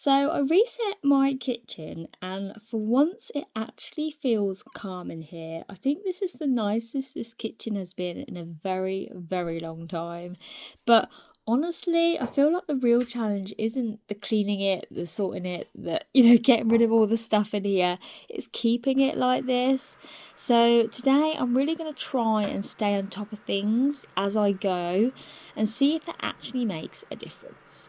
So I reset my kitchen, and for once it actually feels calm in here. I think this is the nicest this kitchen has been in a very, very long time. But honestly, I feel like the real challenge isn't the cleaning it, the sorting it, getting rid of all the stuff in here. It's keeping it like this. So today I'm really going to try and stay on top of things as I go and see if that actually makes a difference.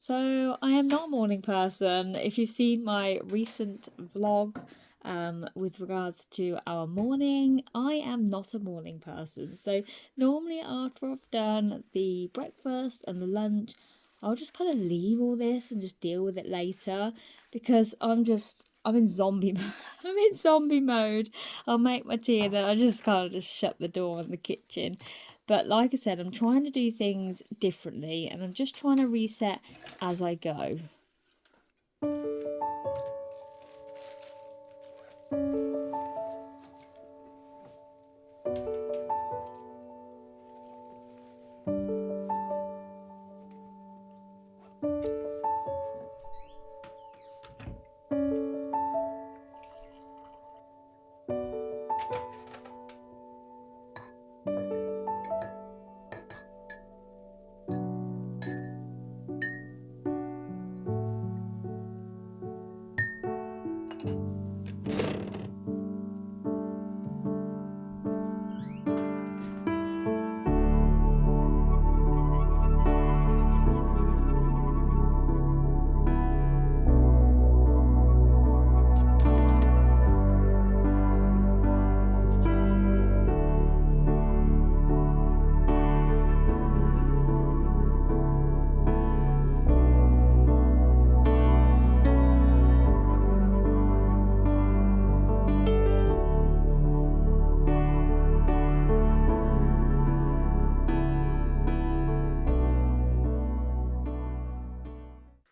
So I am not a morning person. If you've seen my recent vlog with regards to our morning, I am not a morning person. So normally after I've done the breakfast and the lunch, I'll just kind of leave all this and just deal with it later because I'm in zombie mode. I'm in zombie mode. I'll make my tea and then I just kind of just shut the door in the kitchen. But like I said, I'm trying to do things differently and I'm just trying to reset as I go.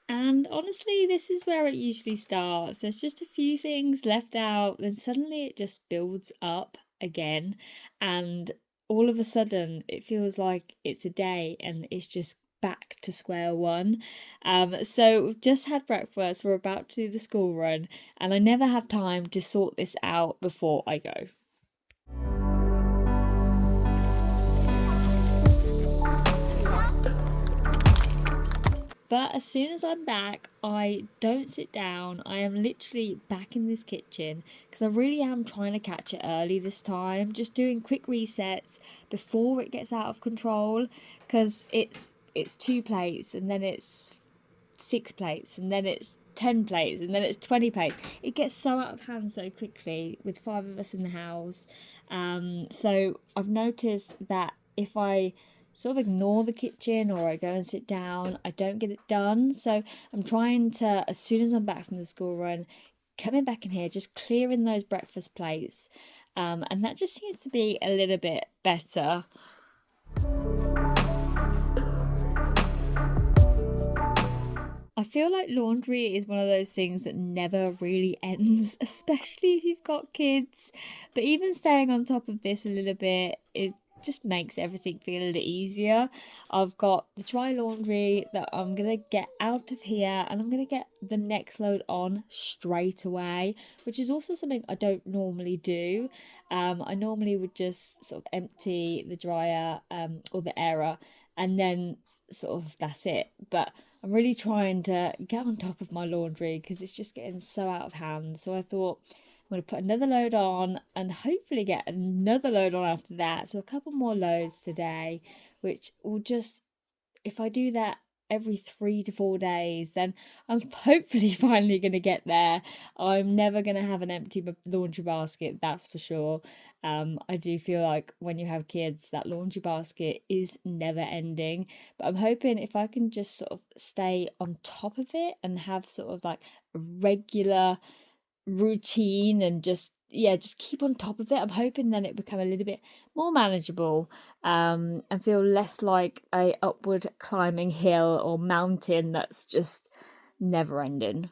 And honestly, this is where it usually starts. There's just a few things left out, then suddenly it just builds up again. And all of a sudden, it feels like it's a day and it's just back to square one. So we've just had breakfast, we're about to do the school run, and I never have time to sort this out before I go. But as soon as I'm back, I don't sit down. I am literally back in this kitchen because I really am trying to catch it early this time. Just doing quick resets before it gets out of control because it's two plates and then it's six plates and then it's 10 plates and then it's 20 plates. It gets so out of hand so quickly with five of us in the house. So I've noticed that if I sort of ignore the kitchen or I go and sit down, I don't get it done. So I'm trying to, as soon as I'm back from the school run, coming back in here, just clearing those breakfast plates. And that just seems to be a little bit better. I feel like laundry is one of those things that never really ends, especially if you've got kids. But even staying on top of this a little bit, it just makes everything feel a little easier. I've got the dry laundry that I'm gonna get out of here and I'm gonna get the next load on straight away, which is also something I don't normally do. I normally would just sort of empty the dryer or the airer and then sort of that's it. But I'm really trying to get on top of my laundry because it's just getting so out of hand. So I thought I'm going to put another load on and hopefully get another load on after that. So a couple more loads today, which will just, if I do that every 3 to 4 days, then I'm hopefully finally going to get there. I'm never going to have an empty laundry basket, that's for sure. I do feel like when you have kids, that laundry basket is never ending. But I'm hoping if I can just sort of stay on top of it and have sort of like a regular routine and just yeah just keep on top of it, I'm hoping then it become a little bit more manageable, and feel less like a upward climbing hill or mountain that's just never ending.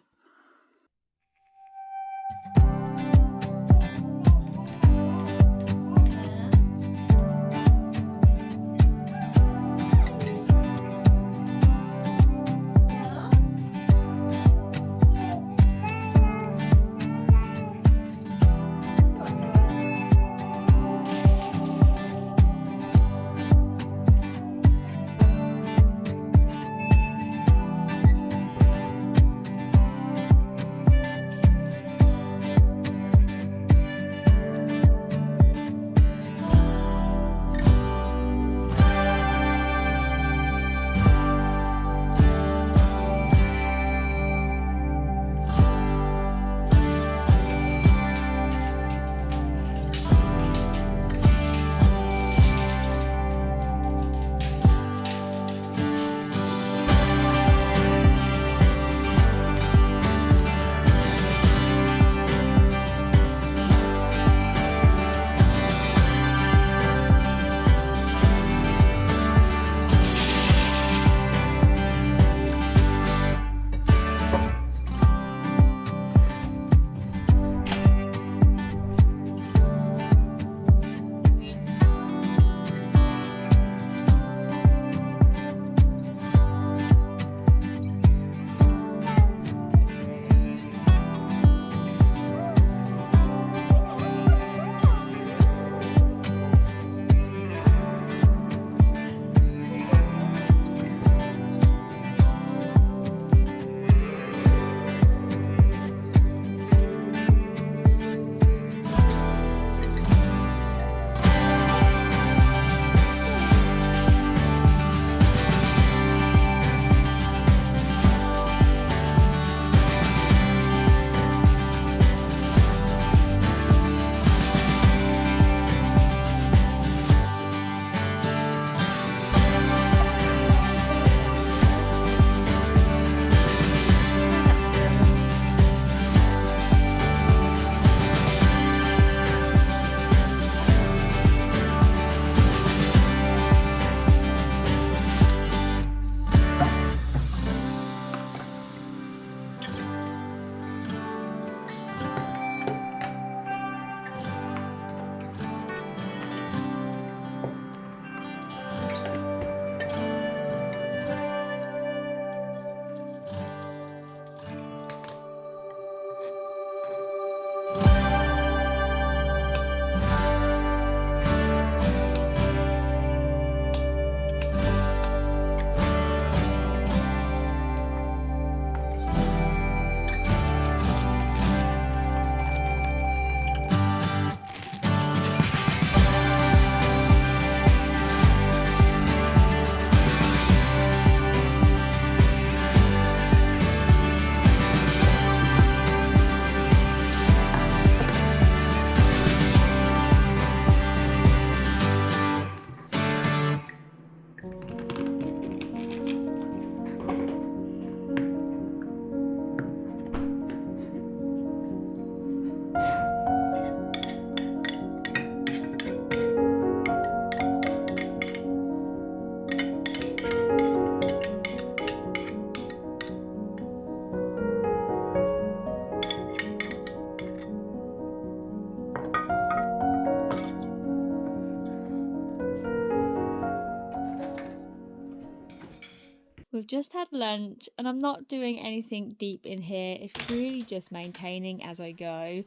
we've just had lunch and I'm not doing anything deep in here. It's really just maintaining as I go.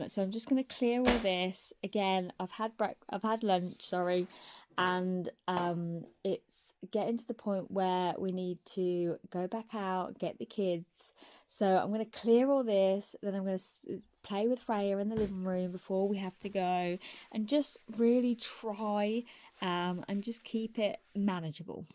So I'm just going to clear all this. Again, I've had lunch, sorry, and it's getting to the point where we need to go back out, get the kids. So I'm going to clear all this, then I'm going to play with Freya in the living room before we have to go, and just really try and just keep it manageable.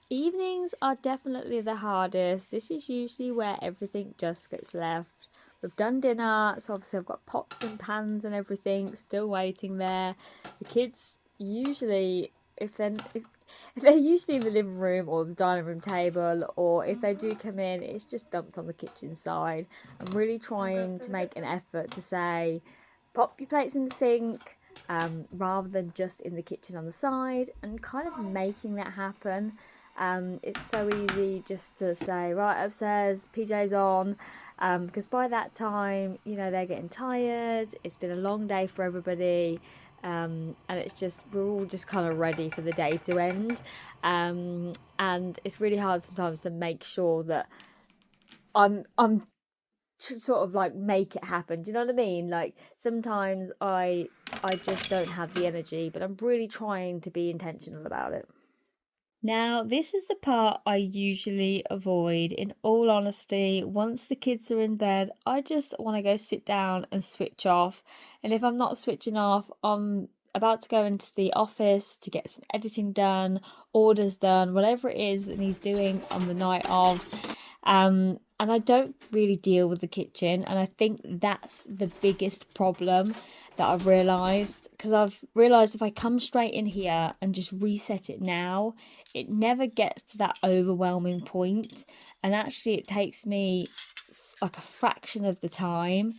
Evenings are definitely the hardest. This is usually where everything just gets left. We've done dinner, so obviously I've got pots and pans and everything still waiting there. The kids usually, if they're usually in the living room or the dining room table, or if they do come in, it's just dumped on the kitchen side. I'm really trying to make an effort to say, pop your plates in the sink, rather than just in the kitchen on the side, and kind of making that happen. It's so easy just to say, right, upstairs, PJ's on, because by that time, they're getting tired, it's been a long day for everybody, and it's just, we're all just kind of ready for the day to end, and it's really hard sometimes to make sure that I'm to sort of like make it happen. Do you know what I mean? Like sometimes I just don't have the energy, but I'm really trying to be intentional about it. Now, this is the part I usually avoid. In all honesty, once the kids are in bed, I just want to go sit down and switch off. And if I'm not switching off, I'm about to go into the office to get some editing done, orders done, whatever it is that he's doing on the night of. And I don't really deal with the kitchen, and I think that's the biggest problem that I've realised, because I've realised if I come straight in here and just reset it now, it never gets to that overwhelming point, and actually it takes me like a fraction of the time.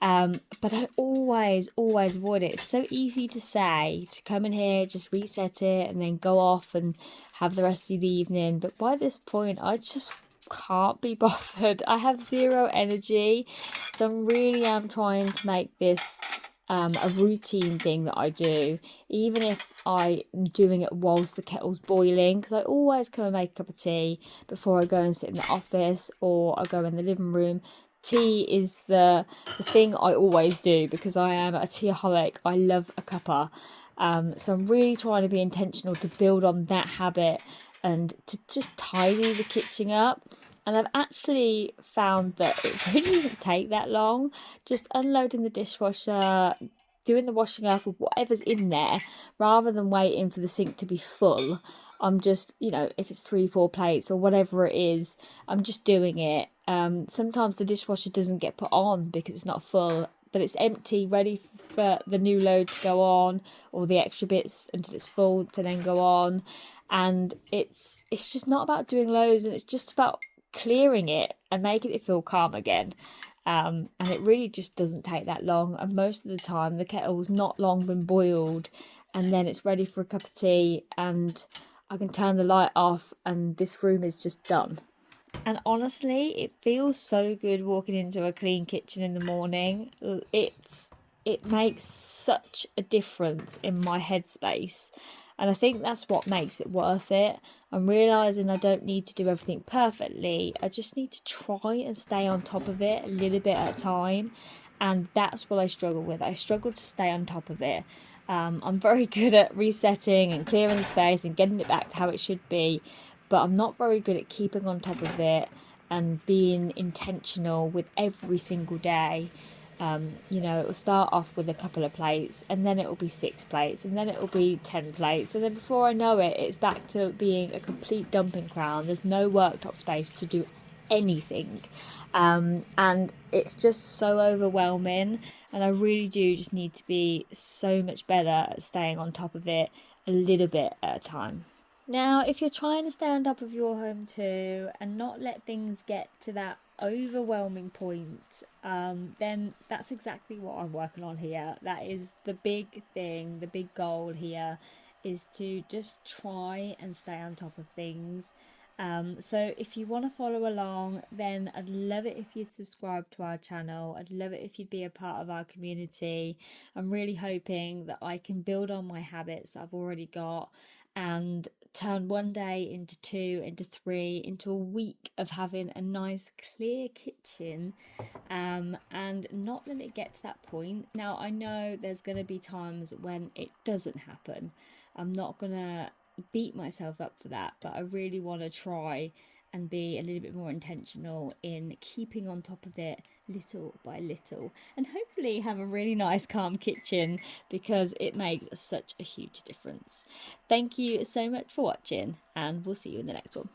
But I always avoid it. It's so easy to say, to come in here, just reset it and then go off and have the rest of the evening, but by this point I just can't be bothered. I have zero energy, so I really am trying to make this a routine thing that I do, even if I am doing it whilst the kettle's boiling, because I always come and make a cup of tea before I go and sit in the office or I go in the living room. Tea is the thing I always do because I am a teaholic. I love a cuppa. So I'm really trying to be intentional to build on that habit and to just tidy the kitchen up. And I've actually found that it really doesn't take that long. Just unloading the dishwasher, doing the washing up of whatever's in there, rather than waiting for the sink to be full. I'm just, if it's 3-4 plates or whatever it is, I'm just doing it. Sometimes the dishwasher doesn't get put on because it's not full, but it's empty, ready for the new load to go on, or the extra bits until it's full to then go on. And it's just not about doing loads, and it's just about clearing it and making it feel calm again. And it really just doesn't take that long, and most of the time the kettle's not long been boiled, and then it's ready for a cup of tea, and I can turn the light off and this room is just done. And honestly, it feels so good walking into a clean kitchen in the morning. It makes such a difference in my headspace. And I think that's what makes it worth it. I'm realising I don't need to do everything perfectly. I just need to try and stay on top of it a little bit at a time. And that's what I struggle with. I struggle to stay on top of it. I'm very good at resetting and clearing the space and getting it back to how it should be. But I'm not very good at keeping on top of it and being intentional with every single day. You know, it will start off with a couple of plates, and then it will be 6 plates, and then it will be 10 plates, and then before I know it, it's back to being a complete dumping ground. There's no worktop space to do anything, and it's just so overwhelming. And I really do just need to be so much better at staying on top of it a little bit at a time. Now, if you're trying to stay on top of your home too and not let things get to that overwhelming point, then that's exactly what I'm working on here. That is the big thing, the big goal here is to just try and stay on top of things. So if you want to follow along, then I'd love it if you subscribe to our channel. I'd love it if you'd be a part of our community. I'm really hoping that I can build on my habits that I've already got and turn one day into two, into three, into a week of having a nice clear kitchen, and not let it get to that point. Now, I know there's going to be times when it doesn't happen. I'm not going to beat myself up for that, but I really want to try and be a little bit more intentional in keeping on top of it little by little, and hopefully have a really nice calm kitchen, because it makes such a huge difference. Thank you so much for watching, and we'll see you in the next one.